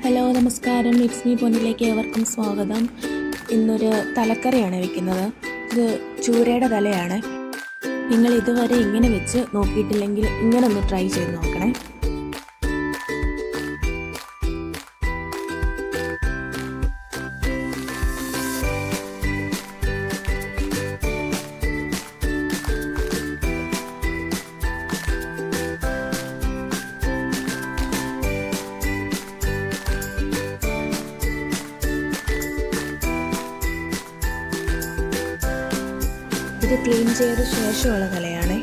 Hello നമസ്കാരം, it's me പൊന്നിലേക്ക് ഏവർക്കും സ്വാഗതം. ഇന്നൊരു തലക്കറിയാണ് വെക്കുന്നത്. ഇത് ചൂരയുടെ തലയാണ്. നിങ്ങൾ ഇതുവരെ ഇങ്ങനെ വെച്ച് നോക്കിയിട്ടില്ലെങ്കിൽ ഇങ്ങനെ ഒന്ന് ട്രൈ ചെയ്ത് നോക്കണേ. ഇത് ക്ലീൻ ചെയ്ത ശേഷമുള്ള തലയാണ്.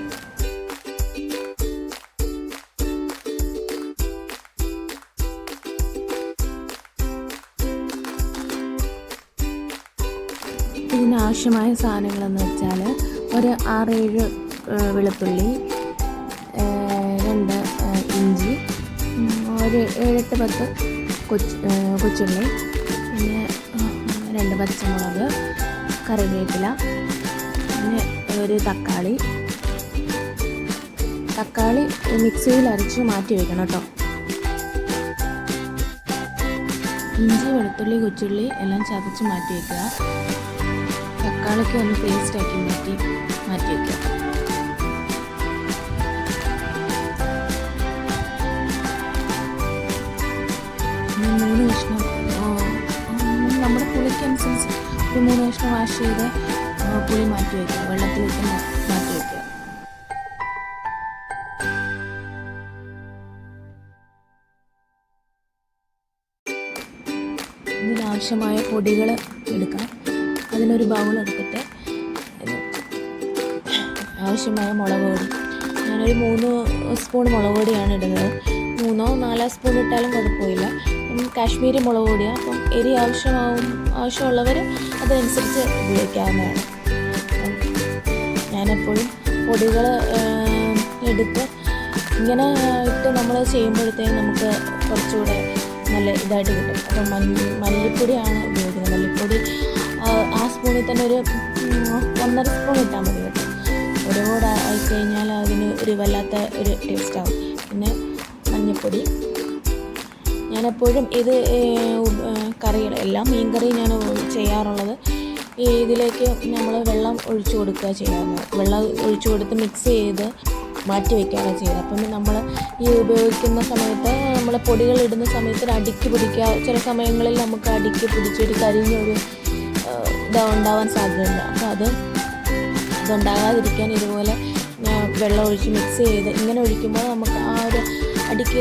ഇതിനാവശ്യമായ സാധനങ്ങളെന്ന് വെച്ചാൽ ഒരു 6-7 വെളുത്തുള്ളി, 2 ഇഞ്ചി, ഒരു 7-10 കൊച്ചുള്ളി, പിന്നെ 2 പച്ചമുളക്, കറിവേപ്പില, പിന്നെ ഒരു തക്കാളി മിക്സിയിൽ അരച്ച് മാറ്റി വെക്കണം കേട്ടോ. ഇഞ്ചി, വെളുത്തുള്ളി, കൊച്ചുള്ളി എല്ലാം ചതച്ച് മാറ്റി വയ്ക്കുക. തക്കാളിക്ക് ഒന്ന് പേസ്റ്റാക്കി മാറ്റി വയ്ക്കുക. പിന്നെ 3 കഷ്ണം നമ്മുടെ പുളിക്കനുസരിച്ച് ഒരു 3 കഷ്ണം വാഷ് ചെയ്ത് പുളി മാറ്റി വയ്ക്കുക. വെള്ളത്തിലിട്ട് മാറ്റി വയ്ക്കുക. ഇതിനാവശ്യമായ പൊടികൾ എടുക്കാം. അതിനൊരു ബൗൾ എടുത്തിട്ട് ആവശ്യമായ മുളക് പൊടി, ഞാനൊരു 3 സ്പൂൺ മുളക് പൊടിയാണ് ഇടുന്നത്. 3-4 സ്പൂൺ ഇട്ടാലും കുഴപ്പമില്ല. കാശ്മീരി മുളക് പൊടിയാണ്. അപ്പം എരി ആവശ്യമുള്ളവർ അതനുസരിച്ച് ഉപയോഗിക്കാവുന്നതാണ്. ഞാനെപ്പോഴും പൊടികൾ എടുത്ത് ഇങ്ങനെ ഇട്ട് നമ്മൾ ചെയ്യുമ്പോഴത്തേക്കും നമുക്ക് കുറച്ചുകൂടെ നല്ല ഇതായിട്ട് കിട്ടും. അപ്പം മല്ലിപ്പൊടിയാണ് ഉപയോഗിക്കുന്നത്. മല്ലിപ്പൊടി ആ സ്പൂണിൽ തന്നെ ഒരു 1.5 സ്പൂൺ ഇട്ടാൽ മതി കേട്ടോ. ഒരുപാട് ആയിക്കഴിഞ്ഞാൽ അതിന് ഒരു വല്ലാത്ത ഒരു ടേസ്റ്റ് ആവും. പിന്നെ മഞ്ഞൾപ്പൊടി. ഞാനെപ്പോഴും ഇത് കറികൾ എല്ലാം മീൻ കറി ഞാൻ ചെയ്യാറുള്ളത് ഇതിലേക്ക് നമ്മൾ വെള്ളം ഒഴിച്ചു കൊടുക്കുക ചെയ്യാവുന്നത്. വെള്ളം ഒഴിച്ചു കൊടുത്ത് മിക്സ് ചെയ്ത് മാറ്റി വയ്ക്കുകയാണ് ചെയ്യുന്നത്. അപ്പം നമ്മൾ ഈ ഉപയോഗിക്കുന്ന സമയത്ത് നമ്മൾ പൊടികൾ ഇടുന്ന സമയത്ത് അടിക്ക് പിടിക്കുക. ചില സമയങ്ങളിൽ നമുക്ക് അടിക്ക് പിടിച്ചൊരു കരിഞ്ഞൊരു ഉണ്ടാവാൻ സാധ്യതയുണ്ട്. അപ്പോൾ അതുണ്ടാകാതിരിക്കാൻ ഇതുപോലെ വെള്ളം ഒഴിച്ച് മിക്സ് ചെയ്ത് ഇങ്ങനെ ഒഴിക്കുമ്പോൾ നമുക്ക് ആ ഒരു അടിക്ക്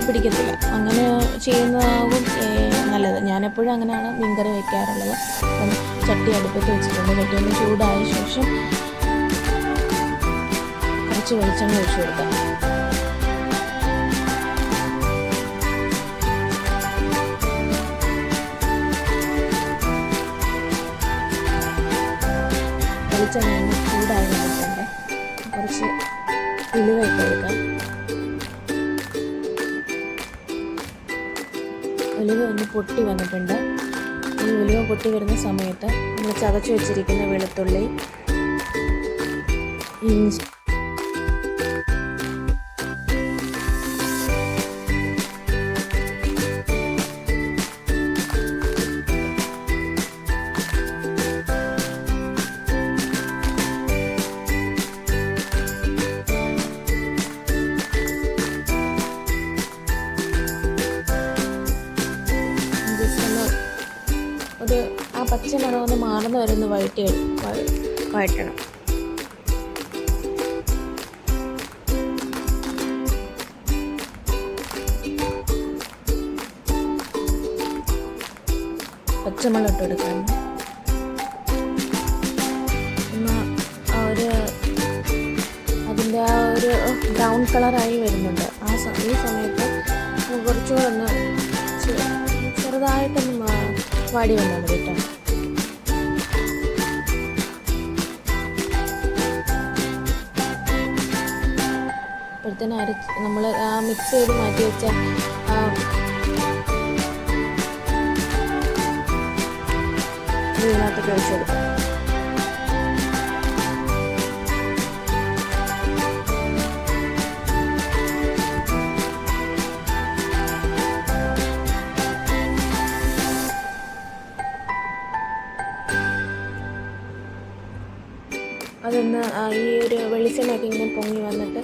പിടിക്കത്തില്ല. അങ്ങനെ ചെയ്യുന്നതാകും നല്ലത്. ഞാനെപ്പോഴും അങ്ങനെയാണ് മീൻകറി വയ്ക്കാറുള്ളത്. അപ്പം ചട്ടി അടുപ്പത്ത് വെച്ചിട്ടുണ്ട്. ചട്ടി ഒന്ന് ചൂടായ ശേഷം കുറച്ച് വെളിച്ചെണ്ണ ഒഴിച്ചു കൊടുക്കാം. വെളിച്ചെണ്ണ ചൂടായി വന്നിട്ടുണ്ട്. കുറച്ച് ഉലുവ ഇട്ട് കൊടുക്കാം. ഉലുവ ഒന്ന് പൊട്ടി വന്നിട്ടുണ്ട്. ഈ ഉലുവ പൊട്ടി വരുന്ന സമയത്ത് നമ്മൾ ചതച്ച് വെച്ചിരിക്കുന്ന വെളുത്തുള്ളി, ഇഞ്ചി, ആ പച്ചമണം ഒന്ന് മാറുന്ന വരെ ഒന്ന് വഴറ്റണം. പച്ചമുളക് ഇട്ട് കൊടുക്കണം. അതിൻ്റെ ആ ഒരു ബ്രൗൺ കളറായി വരുന്നുണ്ട്. ഈ സമയത്ത് കുറച്ചുകൂടെ ഒന്ന് ചെറുതായിട്ടൊന്ന് വാടി വന്നാൽ മതി കേട്ടോ. അപ്പോഴത്തേനും നമ്മൾ ആ മിക്സ് ചെയ്ത് മാറ്റി വെച്ച ഇതിനകത്ത് കഴിച്ചെടുക്കാം. ഒന്ന് ഈ ഒരു വെളിച്ചെണ്ണയൊക്കെ ഇങ്ങനെ പൊങ്ങി വന്നിട്ട്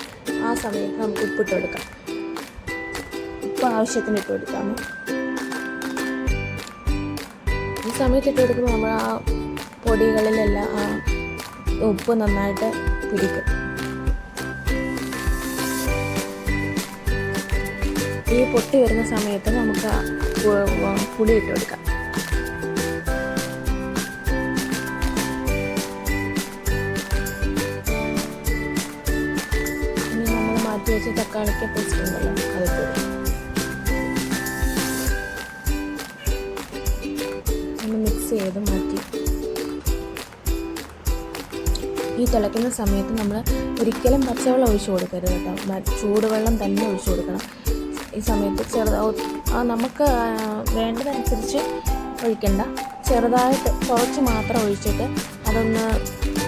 ആ സമയത്ത് നമുക്ക് ഉപ്പിട്ട് കൊടുക്കാം. ഉപ്പ് ആവശ്യത്തിന് ഇട്ട് കൊടുക്കാമോ. ഈ സമയത്ത് ഇട്ട് കൊടുക്കുമ്പോൾ നമ്മൾ ആ പൊടികളിലെല്ലാം ആ ഉപ്പ് നന്നായിട്ട് പിടിക്കും. ഈ പൊട്ടി വരുന്ന സമയത്ത് നമുക്ക് പുളി ഇട്ട് കൊടുക്കാം. ഇനി നമ്മൾ മാറ്റി വെച്ച തക്കാളിക്ക് പേസ്റ്റ് ഉണ്ടല്ലോ അതിട്ട് ഒന്ന് മിക്സ് ചെയ്ത് മാറ്റി. ഈ തിളയ്ക്കുന്ന സമയത്ത് നമ്മൾ ഒരിക്കലും പച്ചവെള്ളം ഒഴിച്ചു കൊടുക്കരുത് കേട്ടോ. ചൂടുവെള്ളം തന്നെ ഒഴിച്ചു കൊടുക്കണം. ഈ സമയത്ത് നമുക്ക് വേണ്ടതനുസരിച്ച് ഒഴിക്കണ്ട, ചെറുതായിട്ട് കുറച്ച് മാത്രം ഒഴിച്ചിട്ട് അതൊന്ന്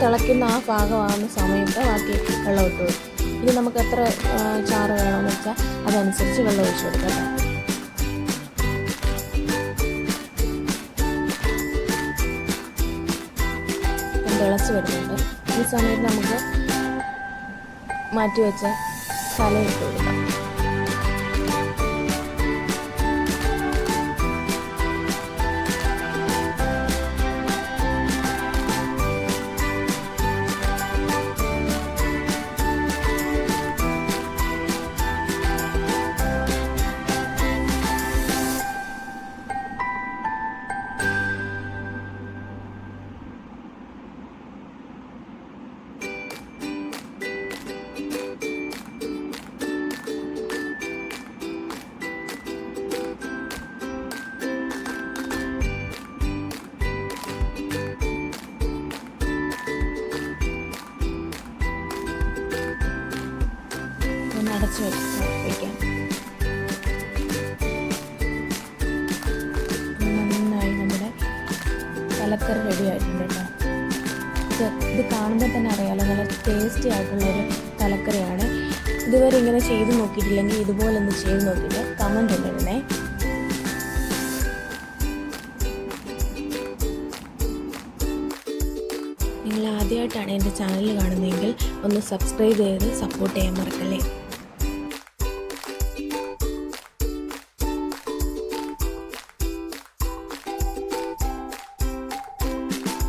തിളയ്ക്കുന്ന ആ പാകമാകുന്ന സമയത്ത് ബാക്കി വെള്ളം ഇട്ട് കൊടുക്കും. ഇനി നമുക്ക് എത്ര ചാറ് വേണമെന്ന് വെച്ചാൽ അതനുസരിച്ച് വെള്ളം ഒഴിച്ചു കൊടുക്കാം. തിളച്ച് വരുന്നുണ്ട്. ഈ സമയത്ത് നമുക്ക് മാറ്റി വെച്ച തല ഇട്ട് കൊടുക്കാം. അടച്ച് വയ്ക്കാം. നന്നായി നമ്മുടെ തലക്കറി റെഡി ആയിട്ടുണ്ട് കേട്ടോ. ഇത് കാണുമ്പോൾ തന്നെ അറിയാമല്ലോ, നല്ല ടേസ്റ്റി ആയിട്ടുള്ളൊരു തലക്കറിയാണ്. ഇതുവരെ ഇങ്ങനെ ചെയ്ത് നോക്കിയിട്ടില്ലെങ്കിൽ ഇതുപോലെ ഒന്ന് ചെയ്ത് നോക്കിയിട്ട് കമൻറ്റ് ഇടണേ. നിങ്ങൾ ആദ്യമായിട്ടാണ് എൻ്റെ ചാനൽ കാണുന്നതെങ്കിൽ ഒന്ന് സബ്സ്ക്രൈബ് ചെയ്ത് സപ്പോർട്ട് ചെയ്യാൻ മറക്കല്ലേ.